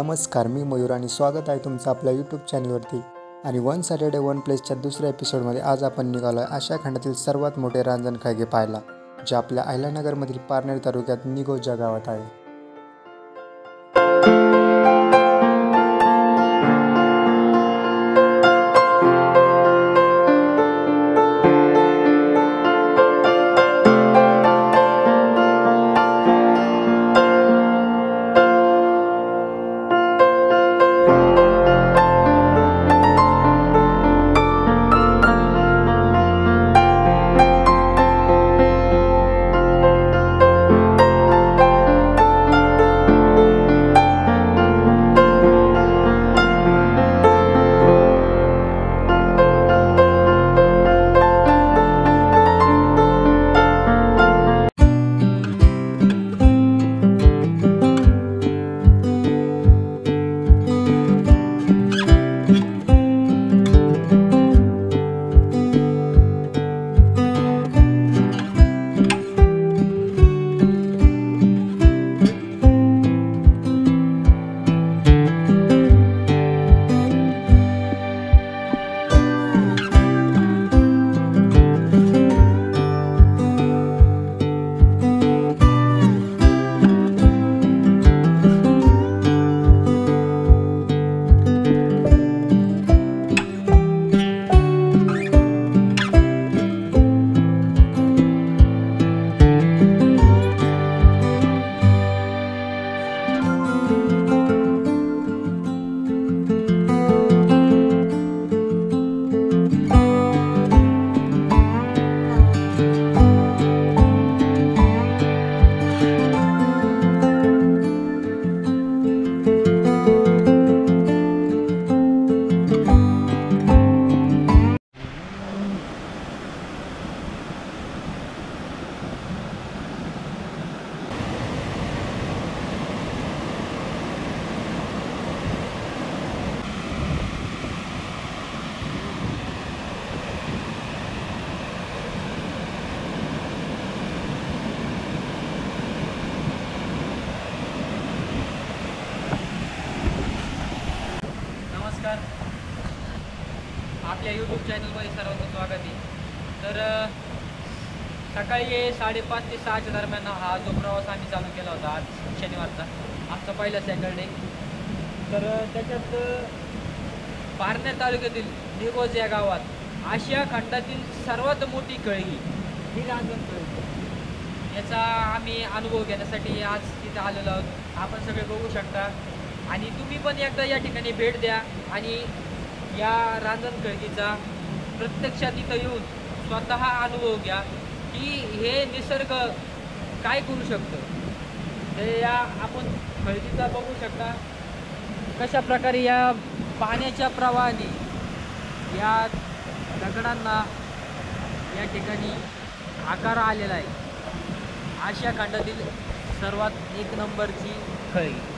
नमस्कार, मी मयूर आणि स्वागत आहे तुमचं आपल्या यूट्यूब चॅनलवरती. आणि वन सॅटर्डे वन प्लेसच्या दुसऱ्या एपिसोडमध्ये आज आपण निघालो आहे आशिया खंडातील सर्वात मोठे रांजण खळगे पाहायला, जे आपल्या अहिल्यानगरमधील पारनेर तालुक्यात निगोज या गावात आहे. आपल्या यूट्यूब चॅनलमध्ये सर्वांचं स्वागत आहे. तर सकाळी 5:30 ते 6च्या दरम्यान हा जो प्रवास आम्ही चालू केला होता आज शनिवारचा, आजचा पहिला सॅटरडे. तर त्याच्यात पारनेर तालुक्यातील निगोज या गावात आशिया खंडातील सर्वात मोठी खळगी ही रांजण खळगी, याचा आम्ही अनुभव घेण्यासाठी आज तिथे आलेलो आहोत. आपण सगळे बघू शकता आणि तुम्ही पण एकदा या ठिकाणी भेट द्या आणि या रांजण खळगीचा प्रत्यक्षात इथं येऊन स्वतः अनुभव घ्या की हे निसर्ग काय करू शकतं. ते या आपण खळगीचा बघू शकता कशा प्रकारे या पाण्याच्या प्रवाहाने या दगडांना या ठिकाणी आकार आलेला आहे. आशिया खंडातील सर्वात एक नंबरची खळगी.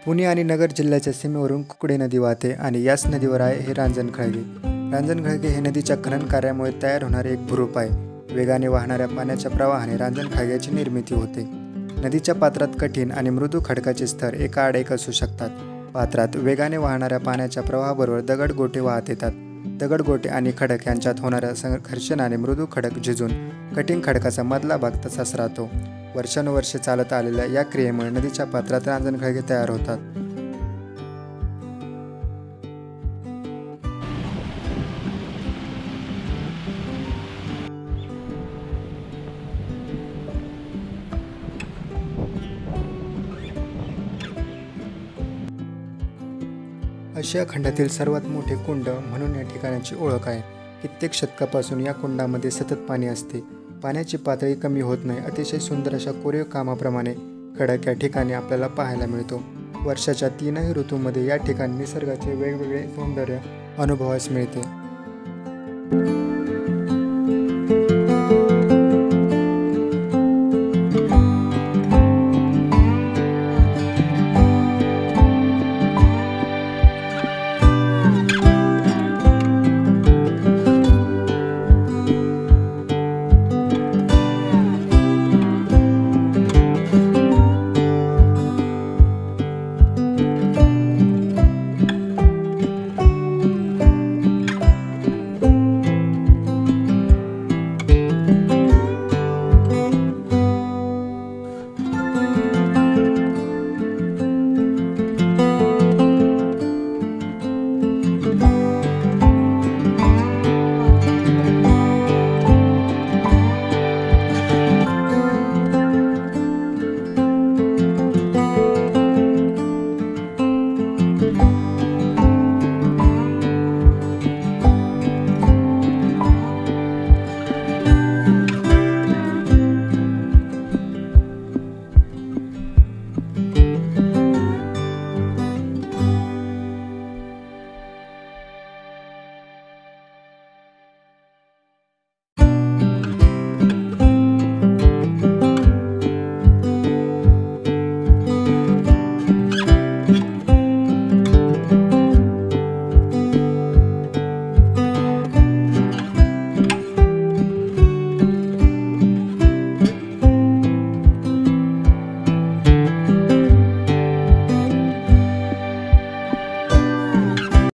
पुणे आणि नगर जिल्ह्याच्या सीमेवरून कुकडे नदी वाहते आणि याच नदीवर आहे हे रांजणखळगे. रांजणखळगे हे नदीच्या खनन कार्यामुळे तयार होणारे एक भूरूप आहे. वेगाने वाहणाऱ्या पाण्याच्या प्रवाहाने रांजणखळग्याची निर्मिती होते. नदीच्या पात्रात कठीण आणि मृदू खडकाचे स्तर एकाआड एक असू शकतात. पात्रात वेगाने वाहणाऱ्या पाण्याच्या प्रवाहाबरोबर दगडगोटे वाहत येतात. दगडगोटे आणि खडक यांच्यात होणाऱ्या घर्षणाने मृदू खडक झिजून कठीण खडकाचा मधला भाग तसाच राहतो. वर्षानुवर्षे चालत आलेल्या या क्रियेमुळे नदीच्या पात्रात रांजणखळगे तयार होतात. आशिया खंडातील सर्वात मोठे कुंड म्हणून या ठिकाणाची ओळख आहे. कित्येक शतकापासून या कुंडामध्ये सतत पाणी असते. पाण्याची पातळी कमी होत नाही. अतिशय सुंदर अशा कोरीव कामाप्रमाणे खडक या ठिकाणी आपल्याला पाहायला मिळतो. वर्षाच्या 3ही ऋतूमध्ये या ठिकाणी निसर्गाचे वेगवेगळे सौंदर्य अनुभवास मिळते.